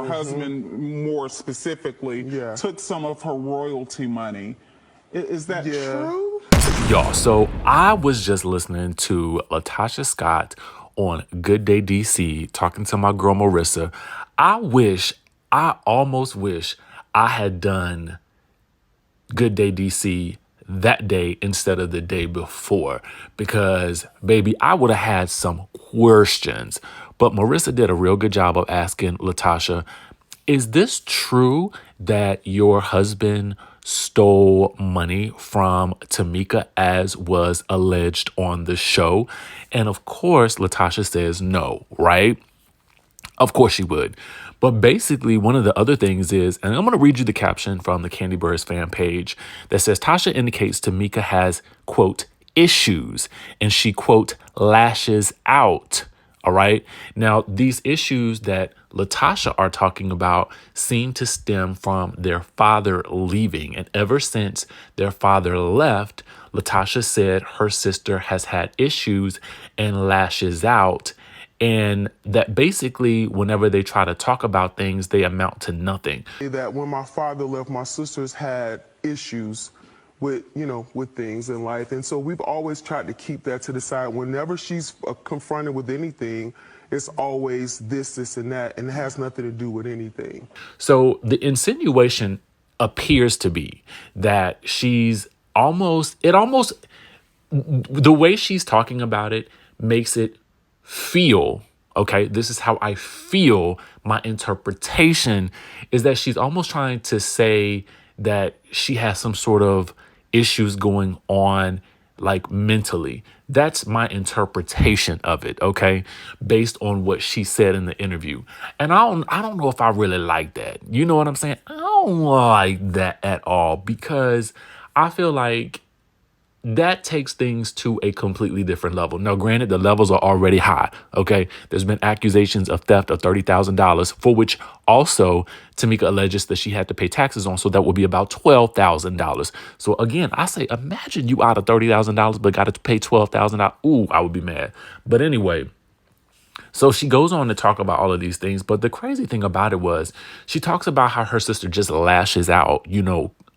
husband more specifically took some of her royalty money. Is that true? Y'all, so I was just listening to Latasha Scott on Good Day DC talking to my girl Marissa. I almost wish I had done Good Day DC that day instead of the day before, because baby, I would have had some questions. But Marissa did a real good job of asking Latasha, is this true that your husband stole money from Tamika as was alleged on the show? And of course, Latasha says no, right? Of course she would. But basically, one of the other things is, and I'm going to read you the caption from the Kandi Burruss fan page that says, Tasha indicates Tamika has, quote, issues, and she, quote, lashes out. All right. Now, these issues that Latasha are talking about seem to stem from their father leaving. And ever since their father left, Latasha said her sister has had issues and lashes out. And that basically, whenever they try to talk about things, they amount to nothing. That when my father left, my sisters had issues with, with things in life. And so we've always tried to keep that to the side. Whenever she's confronted with anything, it's always this, and that, and it has nothing to do with anything. So the insinuation appears to be that the way she's talking about it makes it feel, okay, this is how I feel, my interpretation is that she's almost trying to say that she has some sort of issues going on, like mentally. That's my interpretation of it, okay, based on what she said in the interview. And I don't know if I really like that. You know what I'm saying? I don't like that at all, because I feel like that takes things to a completely different level. Now, granted, the levels are already high, okay? There's been accusations of theft of $30,000, for which also Tamika alleges that she had to pay taxes on, so that would be about $12,000. So again, I say, imagine you out of $30,000 but got to pay $12,000. Ooh, I would be mad. But anyway, so she goes on to talk about all of these things. But the crazy thing about it was she talks about how her sister just lashes out,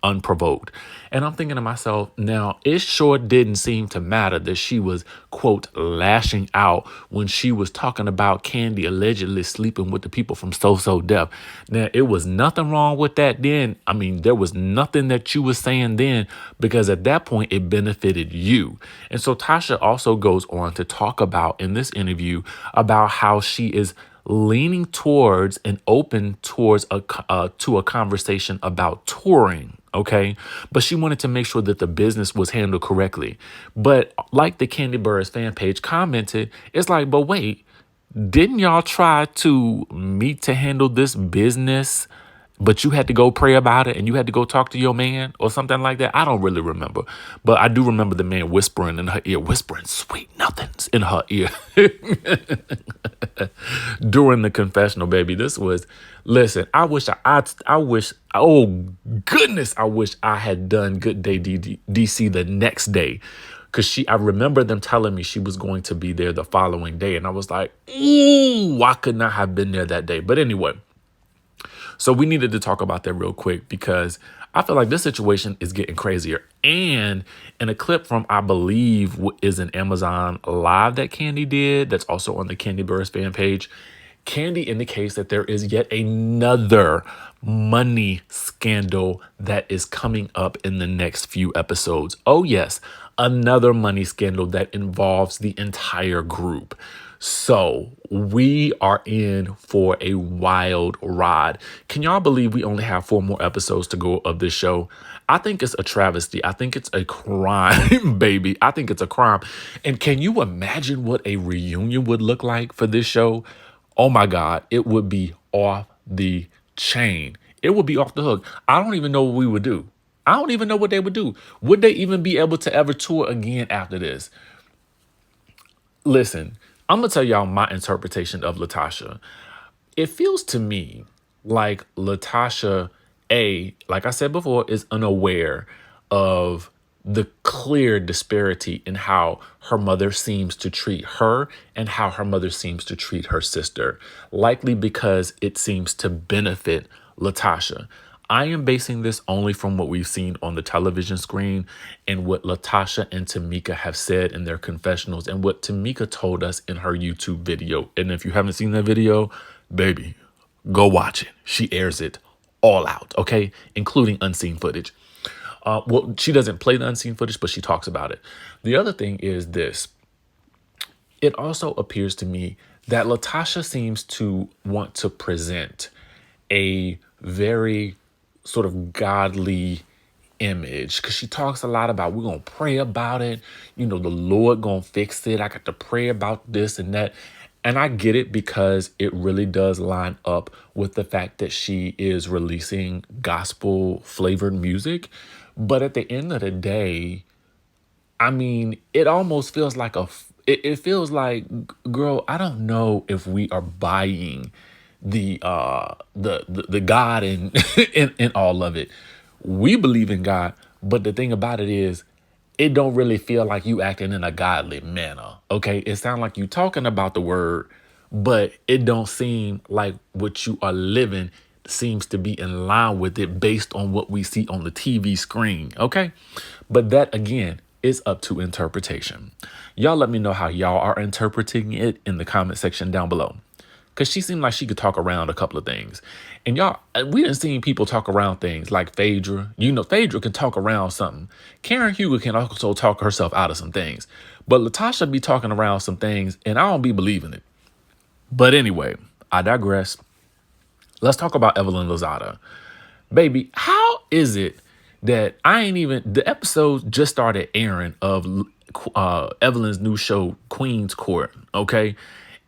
unprovoked. And I'm thinking to myself, now, it sure didn't seem to matter that she was, quote, lashing out when she was talking about Kandi allegedly sleeping with the people from So Def. Now, it was nothing wrong with that then. I mean, there was nothing that you was saying then, because at that point, it benefited you. And so Tasha also goes on to talk about in this interview about how she is leaning towards and open towards to a conversation about touring. Okay, but she wanted to make sure that the business was handled correctly. But like the Kandi Burruss fan page commented, it's like, but wait, didn't y'all try to meet to handle this business, but you had to go pray about it and you had to go talk to your man or something like that? I don't really remember, but I do remember the man whispering in her ear, whispering sweet nothings in her ear during the confessional, baby. This was, listen, I wish, oh goodness, I wish I had done Good Day DC the next day. Because I remember them telling me she was going to be there the following day. And I was like, ooh, I could not have been there that day. But anyway, so we needed to talk about that real quick, because I feel like this situation is getting crazier. And in a clip from, I believe, is an Amazon Live that Kandi did, that's also on the Kandi Burruss fan page, Kandi indicates that there is yet another money scandal that is coming up in the next few episodes. Oh yes, another money scandal that involves the entire group. So we are in for a wild ride. Can y'all believe we only have 4 more episodes to go of this show? I think it's a travesty. I think it's a crime, baby. I think it's a crime. And can you imagine what a reunion would look like for this show? Oh my God, it would be off the chain. It would be off the hook. I don't even know what we would do. I don't even know what they would do. Would they even be able to ever tour again after this? Listen, I'm going to tell y'all my interpretation of Latasha. It feels to me like Latasha, like I said before, is unaware of the clear disparity in how her mother seems to treat her and how her mother seems to treat her sister, likely because it seems to benefit Latasha. I am basing this only from what we've seen on the television screen and what Latasha and Tamika have said in their confessionals and what Tamika told us in her YouTube video. And if you haven't seen that video, baby, go watch it. She airs it all out, okay? Including unseen footage. Well, she doesn't play the unseen footage, but she talks about it. The other thing is this. It also appears to me that Latasha seems to want to present a very sort of godly image, because she talks a lot about, we're going to pray about it. You know, the Lord going to fix it. I got to pray about this and that. And I get it, because it really does line up with the fact that she is releasing gospel flavored music. But at the end of the day, I mean, it almost feels like it feels like, girl, I don't know if we are buying the God in, in all of it. We believe in God, but the thing about it is, it don't really feel like you acting in a godly manner. Okay, it sounds like you talking about the word, but it don't seem like what you are living seems to be in line with it based on what we see on the TV screen. Okay, but that again is up to interpretation. Y'all let me know how y'all are interpreting it in the comment section down below. Because she seemed like she could talk around a couple of things. And y'all, we done seen people talk around things like Phaedra. You know, Phaedra can talk around something. Karen Huger can also talk herself out of some things. But Latasha be talking around some things, and I don't be believing it. But anyway, I digress. Let's talk about Evelyn Lozada. Baby, how is it that the episode just started airing of Evelyn's new show, Queen's Court, okay?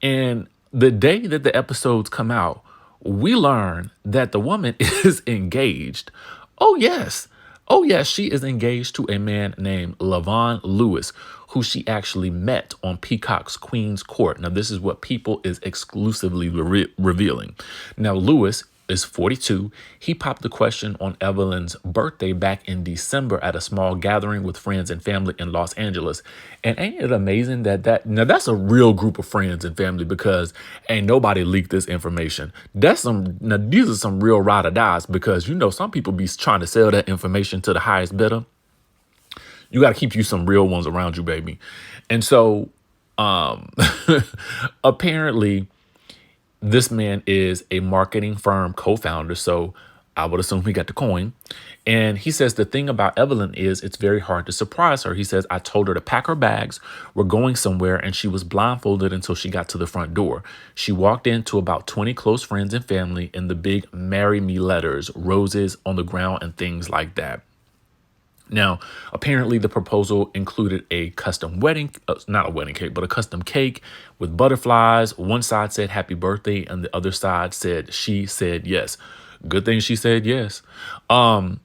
And the day that the episodes come out, we learn that the woman is engaged. Oh, yes. Oh, yes, she is engaged to a man named Lavon Lewis, who she actually met on Peacock's Queen's Court. Now, this is what People is exclusively revealing. Now, Lewis is 42. He popped the question on Evelyn's birthday back in December at a small gathering with friends and family in Los Angeles. And ain't it amazing now that's a real group of friends and family, because ain't nobody leaked this information. These are some real ride or dies, because you know some people be trying to sell that information to the highest bidder. You got to keep you some real ones around you, baby. And so apparently this man is a marketing firm co-founder, so I would assume he got the coin. And he says the thing about Evelyn is it's very hard to surprise her. He says, I told her to pack her bags. We're going somewhere, and she was blindfolded until she got to the front door. She walked into about 20 close friends and family in the big marry me letters, roses on the ground and things like that. Now, apparently the proposal included a custom not a wedding cake, but a custom cake with butterflies. One side said happy birthday, and the other side said she said yes. Good thing she said yes. Now,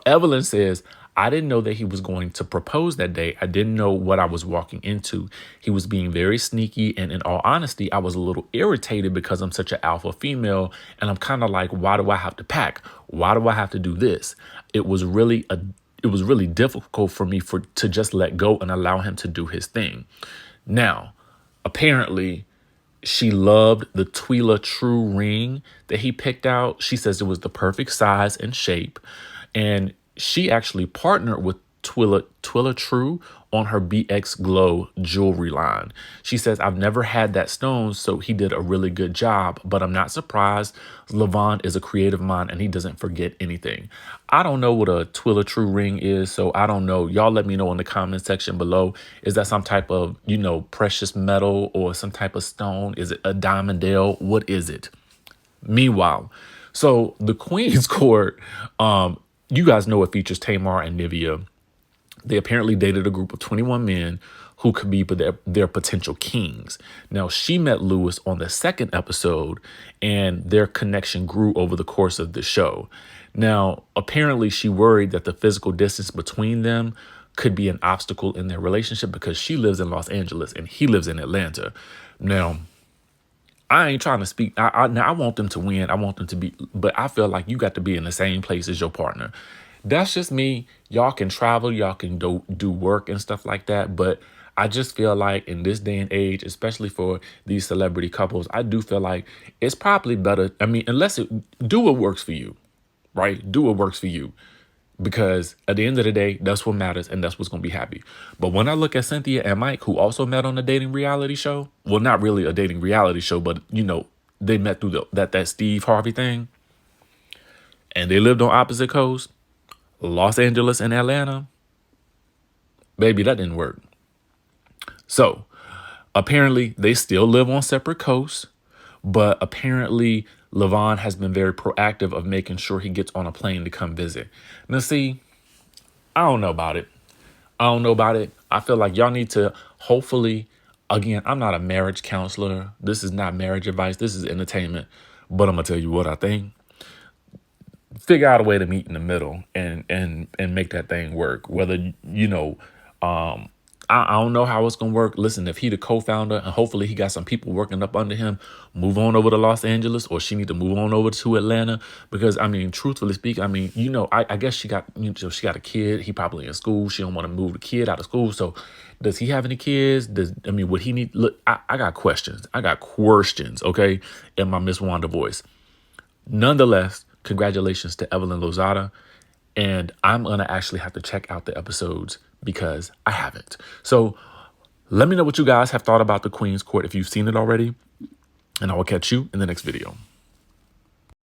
Evelyn says, I didn't know that he was going to propose that day. I didn't know what I was walking into. He was being very sneaky. And in all honesty, I was a little irritated because I'm such an alpha female. And I'm kind of like, why do I have to pack? Why do I have to do this? It was really difficult for me to just let go and allow him to do his thing. Now, apparently, she loved the Twila True ring that he picked out. She says it was the perfect size and shape. And she actually partnered with Twila True on her BX Glow jewelry line. She says, I've never had that stone, so he did a really good job, but I'm not surprised. Lavon is a creative mind and he doesn't forget anything. I don't know what a Twila True ring is, so I don't know. Y'all let me know in the comment section below. Is that some type of, precious metal or some type of stone? Is it a diamondale? What is it? Meanwhile, so the Queen's Court, you guys know it features Tamar and Nivea. They apparently dated a group of 21 men who could be their potential kings. Now, she met Lewis on the second episode, and their connection grew over the course of the show. Now, apparently, she worried that the physical distance between them could be an obstacle in their relationship because she lives in Los Angeles and he lives in Atlanta. Now, I ain't trying to speak. I want them to win. I want them to be, but I feel like you got to be in the same place as your partner. That's just me. Y'all can travel, y'all can do work and stuff like that. But I just feel like in this day and age, especially for these celebrity couples, I do feel like it's probably better. I mean, do what works for you, right? Do what works for you. Because at the end of the day, that's what matters and that's what's going to be happy. But when I look at Cynthia and Mike, who also met on a dating reality show, well, not really a dating reality show, but, they met through that Steve Harvey thing, and they lived on opposite coasts, Los Angeles and Atlanta. Baby, that didn't work. So apparently they still live on separate coasts, but apparently Levon has been very proactive of making sure he gets on a plane to come visit. Now, see, I don't know about it. I feel like y'all need to hopefully, again, I'm not a marriage counselor. This is not marriage advice. This is entertainment. But I'm going to tell you what I think. Figure out a way to meet in the middle and make that thing work. Whether, I don't know how it's going to work. Listen, if he the co-founder and hopefully he got some people working up under him, move on over to Los Angeles, or she need to move on over to Atlanta. Because, I mean, truthfully speaking, I mean, I guess she got a kid. He probably in school. She don't want to move the kid out of school. So does he have any kids? Would he need, look, I got questions. Okay, in my Miss Wanda voice. Nonetheless, congratulations to Evelyn Lozada. And I'm going to actually have to check out the episodes because I haven't. So let me know what you guys have thought about the Queen's Court if you've seen it already. And I will catch you in the next video.